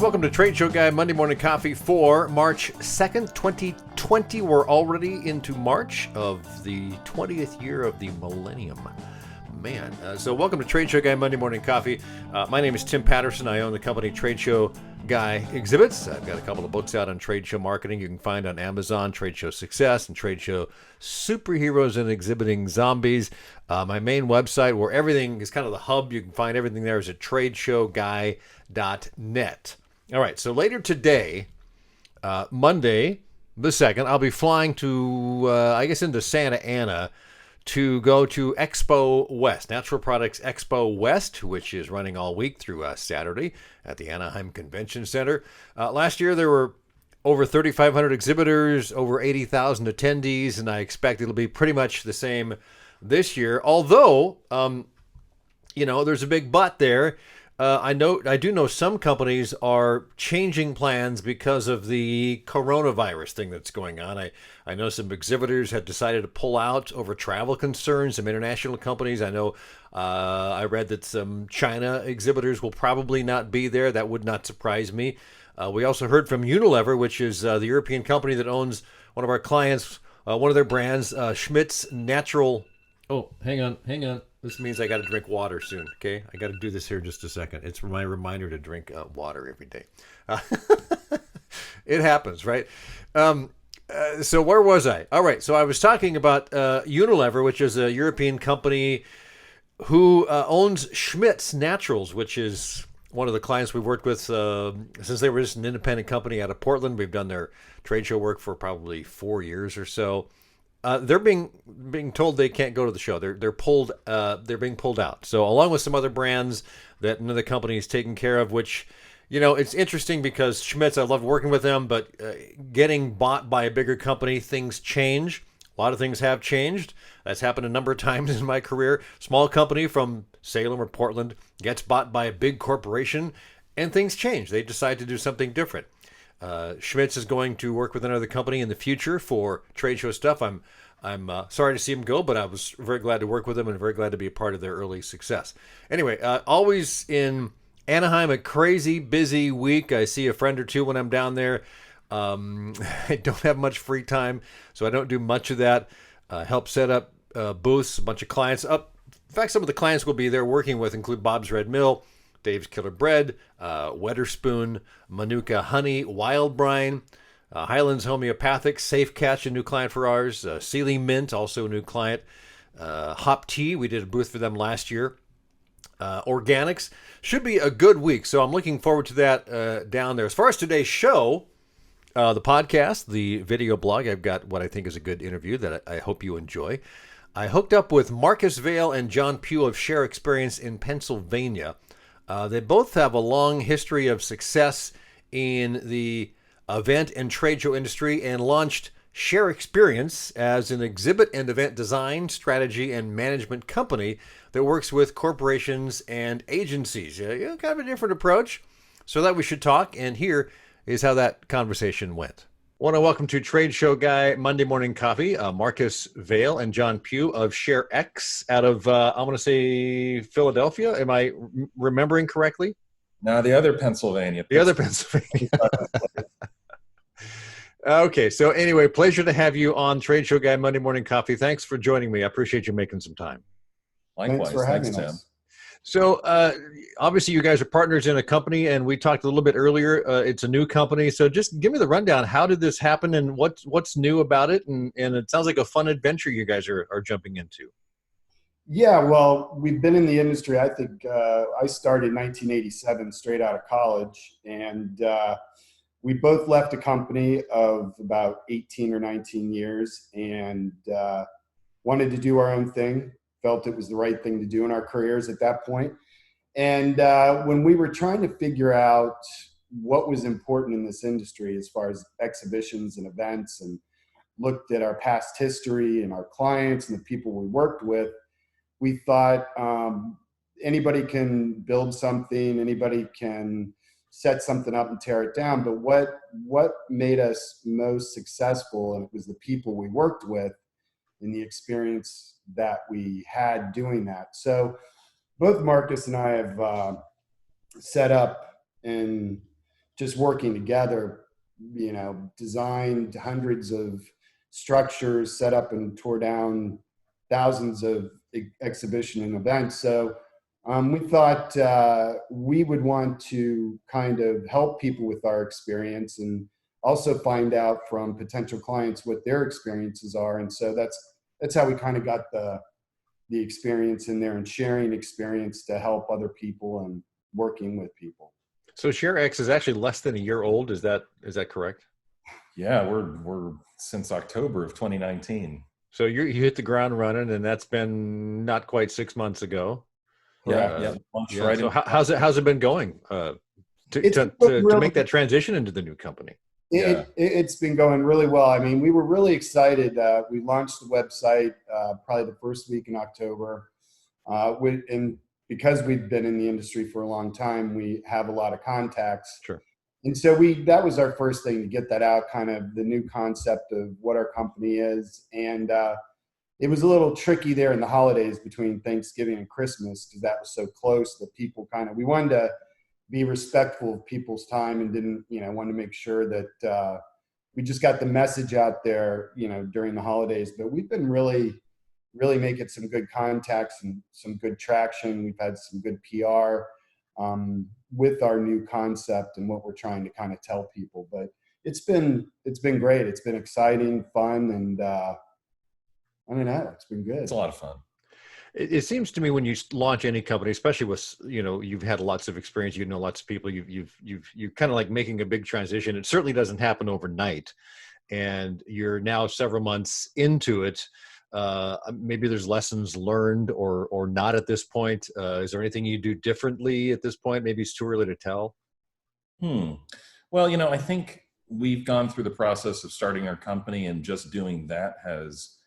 welcome to Trade Show Guy Monday Morning Coffee for March 2nd, 2020. We're already into March of the 20th year of the millennium. Man, so welcome to Trade Show Guy Monday Morning Coffee. My name is Tim Patterson. I own the company Trade Show Guy Exhibits. I've got a couple of books out on trade show marketing you can find on Amazon, Trade Show Success, and Trade Show Superheroes and Exhibiting Zombies. My main website, where everything is kind of the hub, you can find everything there, is at TradeshowGuy.net. All right, so later today, Monday the 2nd, I'll be flying to, into Santa Ana to go to Expo West, Natural Products Expo West, which is running all week through Saturday at the Anaheim Convention Center. Last year, there were over 3,500 exhibitors, over 80,000 attendees, and I expect it'll be pretty much the same this year. Although, there's a big but there. I do know some companies are changing plans because of the coronavirus thing that's going on. I know some exhibitors have decided to pull out over travel concerns, some international companies. I know I read that some China exhibitors will probably not be there. That would not surprise me. We also heard from Unilever, which is the European company that owns one of our clients, one of their brands, Schmidt's Natural. Oh, hang on. This means I got to drink water soon, okay? I got to do this here in just a second. It's my reminder to drink water every day. It happens, right? So where was I? All right, so I was talking about Unilever, which is a European company who owns Schmidt's Naturals, which is one of the clients we've worked with since they were just an independent company out of Portland. We've done their trade show work for probably 4 years or so. They're being told they can't go to the show. They're being pulled out. So along with some other brands that another company is taking care of, which, it's interesting because Schmidt's, I love working with them, but getting bought by a bigger company, things change. A lot of things have changed. That's happened a number of times in my career. Small company from Salem or Portland gets bought by a big corporation, and things change. They decide to do something different. Schmidt's is going to work with another company in the future for trade show stuff. I'm sorry to see him go, but I was very glad to work with him and very glad to be a part of their early success. Anyway, always in Anaheim, a crazy busy week. I see a friend or two when I'm down there. I don't have much free time, so I don't do much of that. Help set up booths, a bunch of clients up. In fact, some of the clients we'll be there working with include Bob's Red Mill, Dave's Killer Bread, Weatherspoon, Manuka Honey, Wild Brine, Highlands Homeopathic, Safe Catch, a new client for ours, Sealy Mint, also a new client, Hop Tea, we did a booth for them last year. Organics, should be a good week, so I'm looking forward to that down there. As far as today's show, the podcast, the video blog, I've got what I think is a good interview that I hope you enjoy. I hooked up with Marcus Vahle and John Pugh of Share Experience in Pennsylvania. They both have a long history of success in the event and trade show industry and launched Share Experience as an exhibit and event design, strategy, and management company that works with corporations and agencies. Kind of a different approach. So that we should talk, and here is how that conversation went. I want to welcome to Trade Show Guy Monday Morning Coffee, Marcus Vahle and John Pugh of ShareX out of, I'm going to say Philadelphia. Am I remembering correctly? No, the other Pennsylvania. The other Pennsylvania. Okay, so anyway, pleasure to have you on Trade Show Guy Monday Morning Coffee. Thanks for joining me. I appreciate you making some time. Likewise. Thanks, Tim. So obviously you guys are partners in a company, and we talked a little bit earlier. It's a new company. So just give me the rundown. How did this happen, and what's new about it? And it sounds like a fun adventure you guys are jumping into. Yeah, well, we've been in the industry. I think I started in 1987 straight out of college, and we both left a company of about 18 or 19 years and wanted to do our own thing. Felt it was the right thing to do in our careers at that point. And when we were trying to figure out what was important in this industry as far as exhibitions and events, and looked at our past history and our clients and the people we worked with, we thought anybody can build something, anybody can set something up and tear it down. But what made us most successful, and it was the people we worked with and the experience that we had doing that. So both Marcus and I have set up and just working together, designed hundreds of structures, set up and tore down thousands of exhibition and events. So we thought we would want to kind of help people with our experience and also find out from potential clients what their experiences are. And so that's how we kind of got the experience in there and sharing experience to help other people and working with people. So ShareX is actually less than a year old. Is that correct? Yeah, we're since October of 2019. So you hit the ground running, and that's been not quite 6 months ago. Yeah. Right. So how's it been going to make that transition into the new company? It's been going really well. I mean, we were really excited. We launched the website probably the first week in October. And because we've been in the industry for a long time, we have a lot of contacts. Sure. And so that was our first thing to get that out, kind of the new concept of what our company is. And it was a little tricky there in the holidays between Thanksgiving and Christmas because that was so close that people we wanted to be respectful of people's time and didn't, want to make sure that we just got the message out there, during the holidays. But we've been really making some good contacts and some good traction. We've had some good PR with our new concept and what we're trying to kind of tell people. But it's been great. It's been exciting, fun, and I don't know, it's been good. It's a lot of fun. It seems to me when you launch any company, especially with, you've had lots of experience, lots of people, you've kind of like making a big transition. It certainly doesn't happen overnight. And you're now several months into it. Maybe there's lessons learned or not at this point. Is there anything you do differently at this point? Maybe it's too early to tell. Well, I think we've gone through the process of starting our company, and just doing that has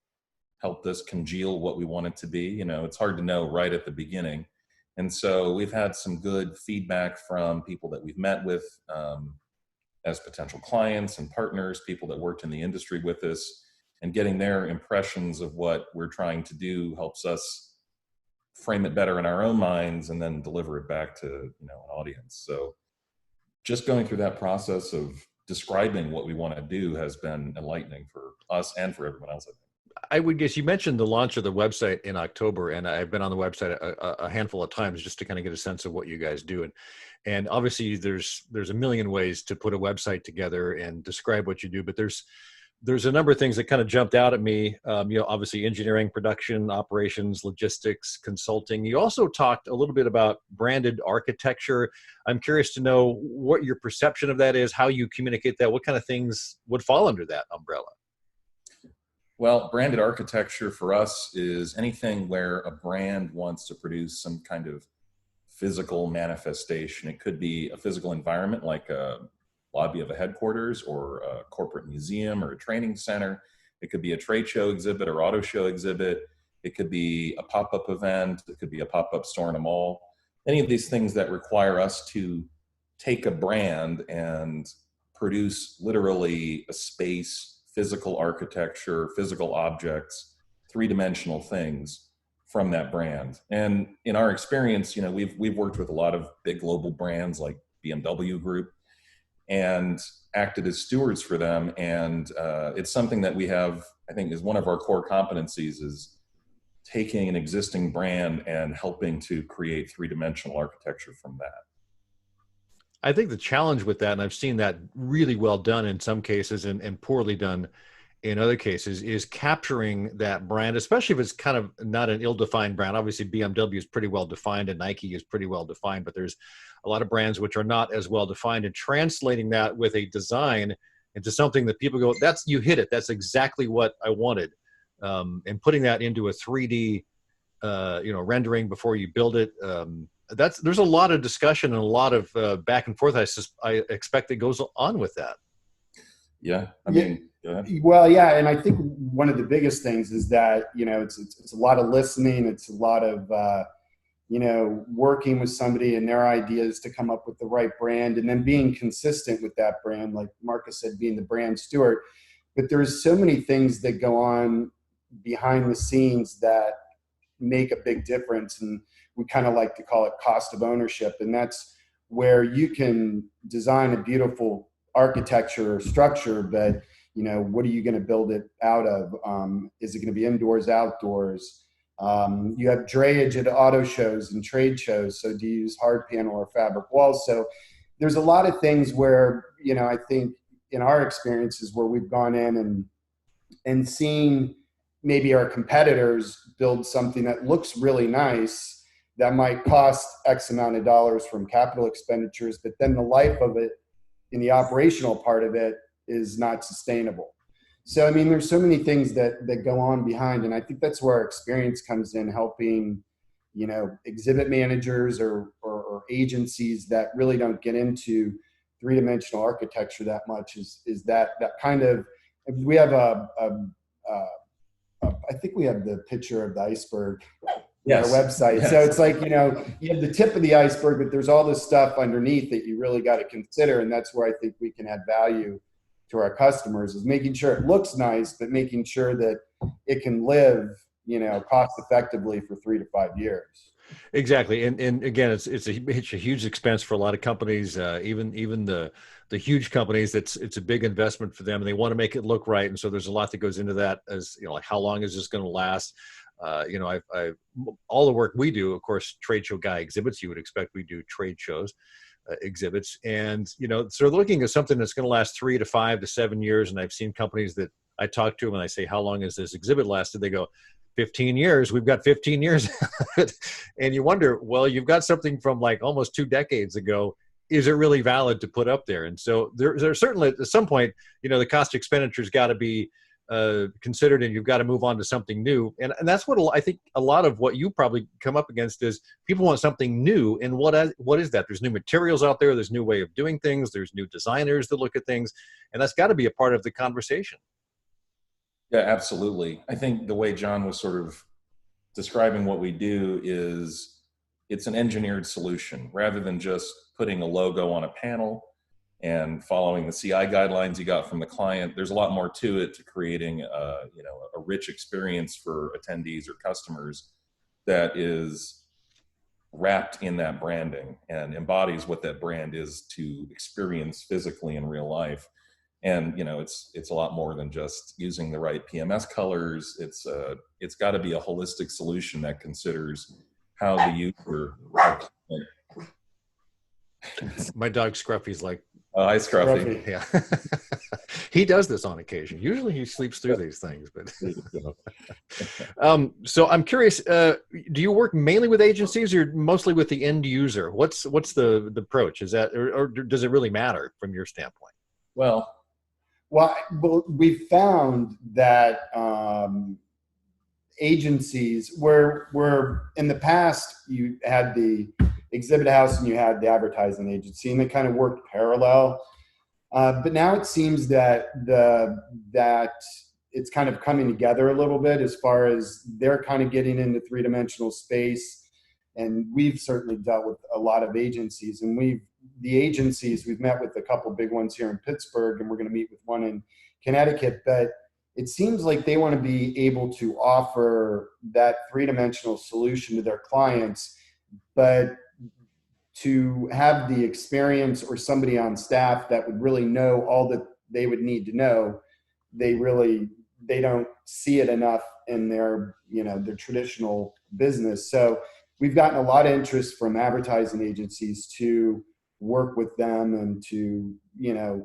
helped us congeal what we want it to be. It's hard to know right at the beginning. And so we've had some good feedback from people that we've met with as potential clients and partners, people that worked in the industry with us, and getting their impressions of what we're trying to do helps us frame it better in our own minds and then deliver it back to, an audience. So just going through that process of describing what we want to do has been enlightening for us and for everyone else, I think. I would guess you mentioned the launch of the website in October, and I've been on the website a handful of times just to kind of get a sense of what you guys do. And obviously there's a million ways to put a website together and describe what you do, but there's a number of things that kind of jumped out at me. Obviously engineering, production, operations, logistics, consulting. You also talked a little bit about branded architecture. I'm curious to know what your perception of that is, how you communicate that, what kind of things would fall under that umbrella. Well, branded architecture for us is anything where a brand wants to produce some kind of physical manifestation. It could be a physical environment like a lobby of a headquarters or a corporate museum or a training center. It could be a trade show exhibit or auto show exhibit. It could be a pop-up event. It could be a pop-up store in a mall. Any of these things that require us to take a brand and produce literally a space, physical architecture, physical objects, three-dimensional things from that brand. And in our experience, we've worked with a lot of big global brands like BMW Group and acted as stewards for them. And it's something that we have, I think, is one of our core competencies, is taking an existing brand and helping to create three-dimensional architecture from that. I think the challenge with that, and I've seen that really well done in some cases and poorly done in other cases, is capturing that brand, especially if it's kind of not an ill-defined brand. Obviously, BMW is pretty well defined and Nike is pretty well defined, but there's a lot of brands which are not as well defined, and translating that with a design into something that people go, you hit it. That's exactly what I wanted. And putting that into a 3D, rendering before you build it. There's a lot of discussion and a lot of back and forth. I expect that goes on with that. Yeah. I mean, well, yeah. And I think one of the biggest things is that, it's a lot of listening. It's a lot of, working with somebody and their ideas to come up with the right brand, and then being consistent with that brand, like Marcus said, being the brand steward. But there's so many things that go on behind the scenes that make a big difference. And we kind of like to call it cost of ownership. And that's where you can design a beautiful architecture or structure, but what are you going to build it out of? Is it going to be indoors, outdoors? You have drayage at auto shows and trade shows. So do you use hard panel or fabric walls? So there's a lot of things where, I think in our experiences where we've gone in and seen maybe our competitors build something that looks really nice that might cost X amount of dollars from capital expenditures, but then the life of it in the operational part of it is not sustainable. So, I mean, there's so many things that go on behind. And I think that's where our experience comes in, helping, exhibit managers or agencies that really don't get into three-dimensional architecture that much is that kind of, we have I think we have the picture of the iceberg on Yes. our website. Yes. So it's like, you have the tip of the iceberg, but there's all this stuff underneath that you really got to consider. And that's where I think we can add value to our customers, is making sure it looks nice, but making sure that it can live, cost effectively for 3 to 5 years. Exactly. And again, it's a huge expense for a lot of companies, even the huge companies. It's a big investment for them, and they want to make it look right. And so there's a lot that goes into that, as like how long is this going to last? All the work we do, of course, Trade Show Guy exhibits, you would expect we do trade shows, exhibits. And, so they're looking at something that's going to last 3 to 5 to 7 years. And I've seen companies that I talk to them and I say, how long has this exhibit lasted? They go, 15 years. We've got 15 years. And you wonder, well, you've got something from like almost 2 decades ago. Is it really valid to put up there? And so there's certainly at some point, the cost expenditure's got to be considered, and you've got to move on to something new. And that's what I think a lot of what you probably come up against is people want something new. And what is that? There's new materials out there. There's new way of doing things. There's new designers that look at things. And that's got to be a part of the conversation. Yeah, absolutely. I think the way John was sort of describing what we do is it's an engineered solution rather than just putting a logo on a panel and following the CI guidelines you got from the client. There's a lot more to it, to creating a rich experience for attendees or customers that is wrapped in that branding and embodies what that brand is to experience physically in real life. And it's a lot more than just using the right PMS colors. It's got to be a holistic solution that considers how the user. My dog Scruffy's like, hi, Scruffy. Yeah. He does this on occasion. Usually he sleeps through these things, but so I'm curious, do you work mainly with agencies or mostly with the end user? What's the approach? Is that, or does it really matter from your standpoint? Well, we found that agencies where in the past you had the exhibit house and you had the advertising agency, and they kind of worked parallel. But now it seems that it's kind of coming together a little bit, as far as they're kind of getting into three-dimensional space. And we've certainly dealt with a lot of agencies, and we've met with a couple big ones here in Pittsburgh, and we're going to meet with one in Connecticut. But it seems like they want to be able to offer that three-dimensional solution to their clients, but to have the experience or somebody on staff that would really know all that they would need to know, they don't see it enough in their traditional business. So we've gotten a lot of interest from advertising agencies to work with them and to,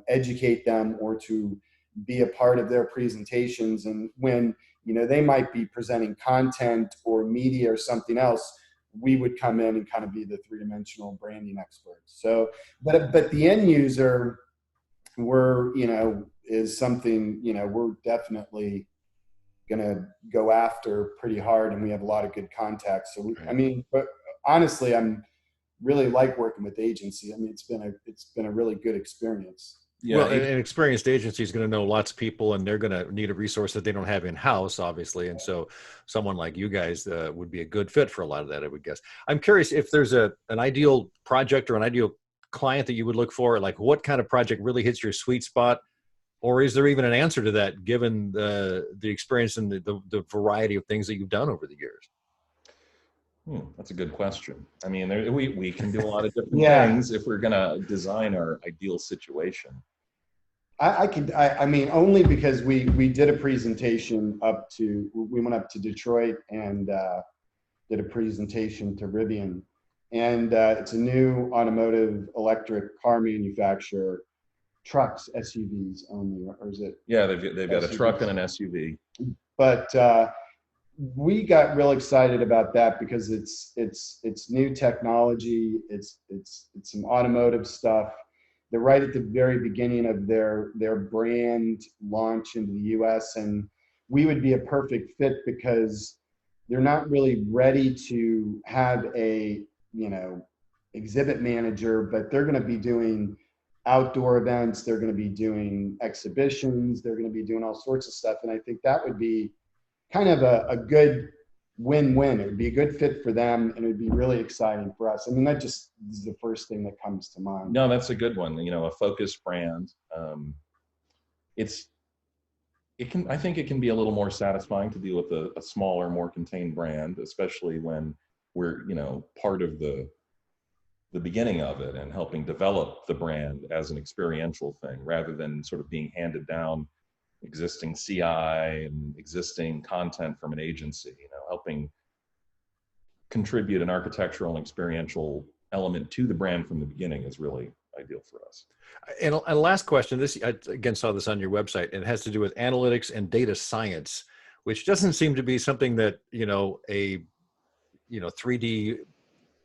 educate them or to be a part of their presentations. And when, they might be presenting content or media or something else, we would come in and kind of be the three-dimensional branding experts. So, but the end user, is something, we're definitely going to go after pretty hard, and we have a lot of good contacts. So, but honestly, I'm really like working with agency. It's been a really good experience. Yeah, well, an experienced agency is going to know lots of people, and they're going to need a resource that they don't have in-house, obviously. And so someone like you guys would be a good fit for a lot of that, I would guess. I'm curious if there's an ideal project or an ideal client that you would look for, like what kind of project really hits your sweet spot, or is there even an answer to that given the experience and the variety of things that you've done over the years? That's a good question. I mean, we can do a lot of different Yeah. things if we're going to design our ideal situation. I mean, only because we did a presentation we went up to Detroit and did a presentation to Rivian. And it's a new automotive electric car manufacturer, trucks, SUVs only, or is it? Yeah, they've got a SUVs? truck and an SUV. But we got real excited about that because it's new technology. It's some automotive stuff. They're right at the very beginning of their brand launch into the U.S. and we would be a perfect fit because they're not really ready to have a exhibit manager, but they're going to be doing outdoor events. They're going to be doing exhibitions. They're going to be doing all sorts of stuff, and I think that would be kind of a good win-win. It would be a good fit for them, and it would be really exciting for us. I mean, that just is the first thing that comes to mind. No, that's a good one. A focused brand. I think it can be a little more satisfying to deal with a smaller, more contained brand, especially when we're, part of the beginning of it and helping develop the brand as an experiential thing rather than sort of being handed down existing CI and existing content from an agency, helping contribute an architectural and experiential element to the brand from the beginning is really ideal for us. And last question, this, I again saw this on your website, and it has to do with analytics and data science, which doesn't seem to be something that, a 3D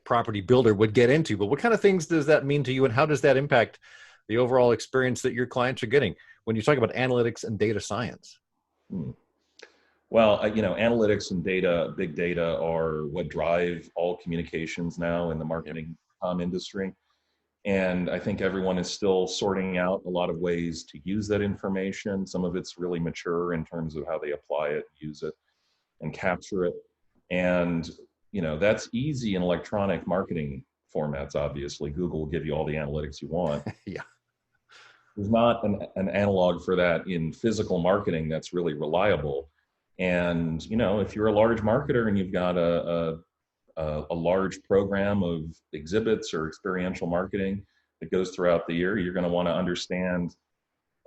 property builder would get into. But what kind of things does that mean to you, and how does that impact the overall experience that your clients are getting when you talk about analytics and data science? Well, analytics and data, big data are what drive all communications now in the marketing industry. And I think everyone is still sorting out a lot of ways to use that information. Some of it's really mature in terms of how they apply it, use it, and capture it. And, that's easy in electronic marketing formats, obviously. Google will give you all the analytics you want. Yeah. There's not an analog for that in physical marketing that's really reliable. And, if you're a large marketer and you've got a large program of exhibits or experiential marketing that goes throughout the year, you're going to want to understand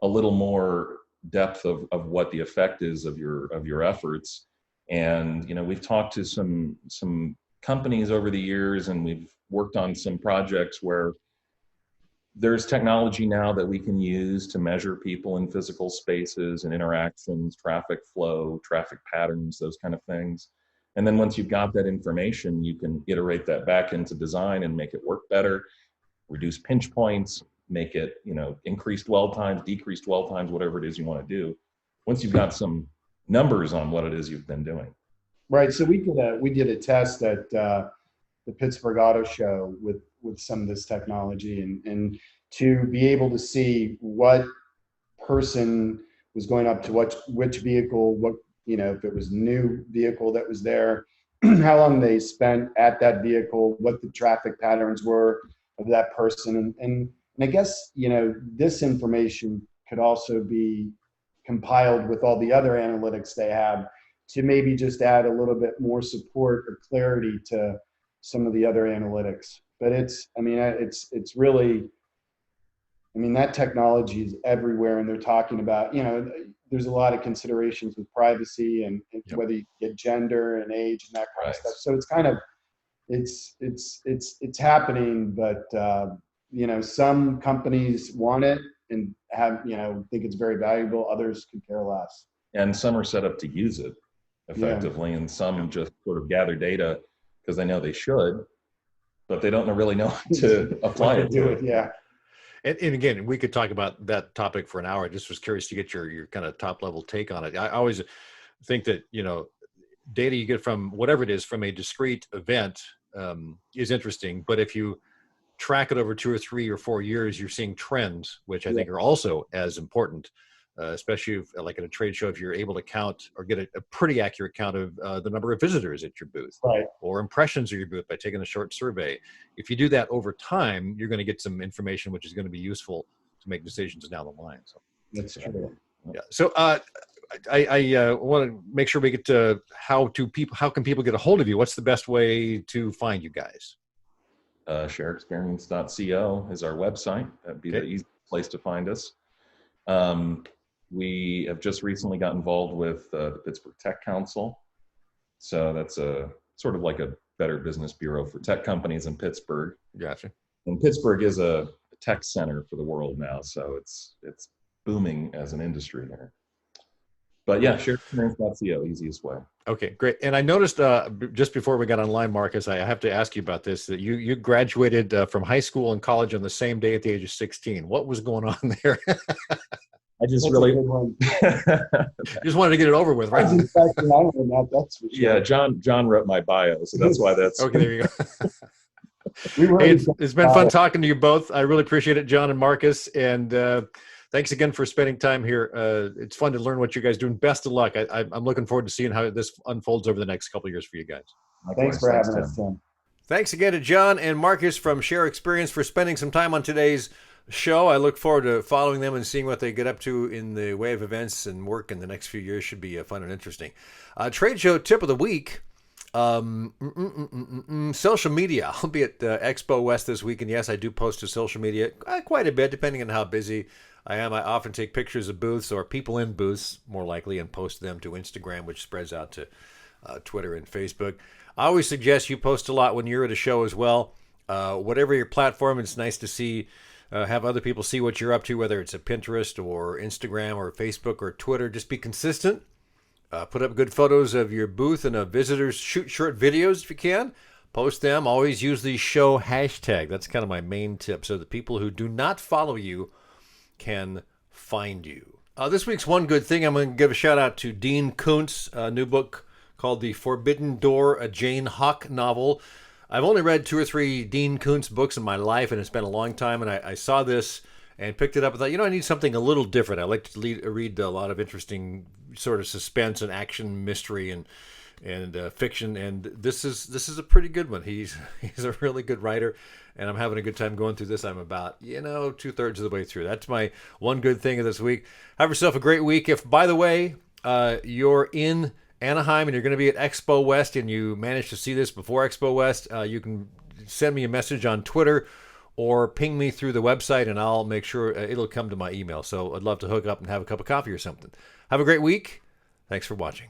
a little more depth of what the effect is of your efforts. And, we've talked to some companies over the years, and we've worked on some projects where there's technology now that we can use to measure people in physical spaces and interactions, traffic flow, traffic patterns, those kind of things. And then once you've got that information, you can iterate that back into design and make it work better, reduce pinch points, make it, increase dwell times, decrease dwell times, whatever it is you want to do. Once you've got some numbers on what it is you've been doing. Right. So we did a test at the Pittsburgh Auto Show with some of this technology, and to be able to see what person was going up to which vehicle, what, if it was a new vehicle that was there, how long they spent at that vehicle, what the traffic patterns were of that person. And I guess, this information could also be compiled with all the other analytics they have to maybe just add a little bit more support or clarity to some of the other analytics. But it's really, that technology is everywhere, and they're talking about, there's a lot of considerations with privacy and whether you get gender and age and that kind of stuff. So it's kind of, it's happening, but some companies want it and have, think it's very valuable. Others could care less. And some are set up to use it effectively, and some just sort of gather data because they know they should, but they don't really know how to apply it. Do it, yeah. And again, we could talk about that topic for an hour. I just was curious to get your kind of top level take on it. I always think that, data you get from whatever it is from a discrete event is interesting. But if you track it over 2 or 3 or 4 years, you're seeing trends, which I think are also as important, especially if, like at a trade show, if you're able to count or get a pretty accurate count of the number of visitors at your booth, right, or impressions of your booth by taking a short survey. If you do that over time, you're going to get some information which is going to be useful to make decisions down the line. So that's true. Yeah. So I want to make sure we get to how can people get a hold of you? What's the best way to find you guys? ShareExperience.co is our website. That'd be the easiest place to find us. We have just recently got involved with the Pittsburgh Tech Council. So that's a sort of like a Better Business Bureau for tech companies in Pittsburgh. Gotcha. And Pittsburgh is a tech center for the world now, so it's booming as an industry there. But yeah, ShareExperience.co, easiest way. Okay, great. And I noticed just before we got online, Marcus, I have to ask you about this, that you graduated from high school and college on the same day at the age of 16. What was going on there? I just That's really a good one. Just wanted to get it over with, right? That's for sure. Yeah, John wrote my bio, so that's why that's Okay, there you go. Hey, it's been fun talking to you both. I really appreciate it, John and Marcus. And thanks again for spending time here. It's fun to learn what you guys are doing. Best of luck. I'm looking forward to seeing how this unfolds over the next couple of years for you guys. Thanks for having us, Tim. Thanks again to John and Marcus from Share Experience for spending some time on today's show. I look forward to following them and seeing what they get up to in the way of events and work in the next few years. Should be fun and interesting. Trade show tip of the week. Social media. I'll be at Expo West this week, and yes, I do post to social media quite a bit, depending on how busy I am. I often take pictures of booths or people in booths, more likely, and post them to Instagram, which spreads out to Twitter and Facebook. I always suggest you post a lot when you're at a show as well. Whatever your platform, it's nice to see, have other people see what you're up to, whether it's a Pinterest or Instagram or Facebook or Twitter. Just be consistent. Put up good photos of your booth and of visitors. Shoot short videos if you can. Post them. Always use the show hashtag. That's kind of my main tip, so that people who do not follow you can find you. This week's one good thing, I'm going to give a shout out to Dean Koontz, a new book called The Forbidden Door, a Jane Hawk novel. I've only read 2 or 3 Dean Koontz books in my life, and it's been a long time, and I saw this and picked it up and thought, I need something a little different. I like to read a lot of interesting sort of suspense and action, mystery, and fiction, and this is a pretty good one. He's a really good writer, and I'm having a good time going through this. I'm about 2/3 of the way through. That's my one good thing of this week. Have yourself a great week. If, by the way, you're in Anaheim and you're going to be at Expo West and you managed to see this before Expo West, you can send me a message on Twitter or ping me through the website, and I'll make sure it'll come to my email. So I'd love to hook up and have a cup of coffee or something. Have a great week. Thanks for watching.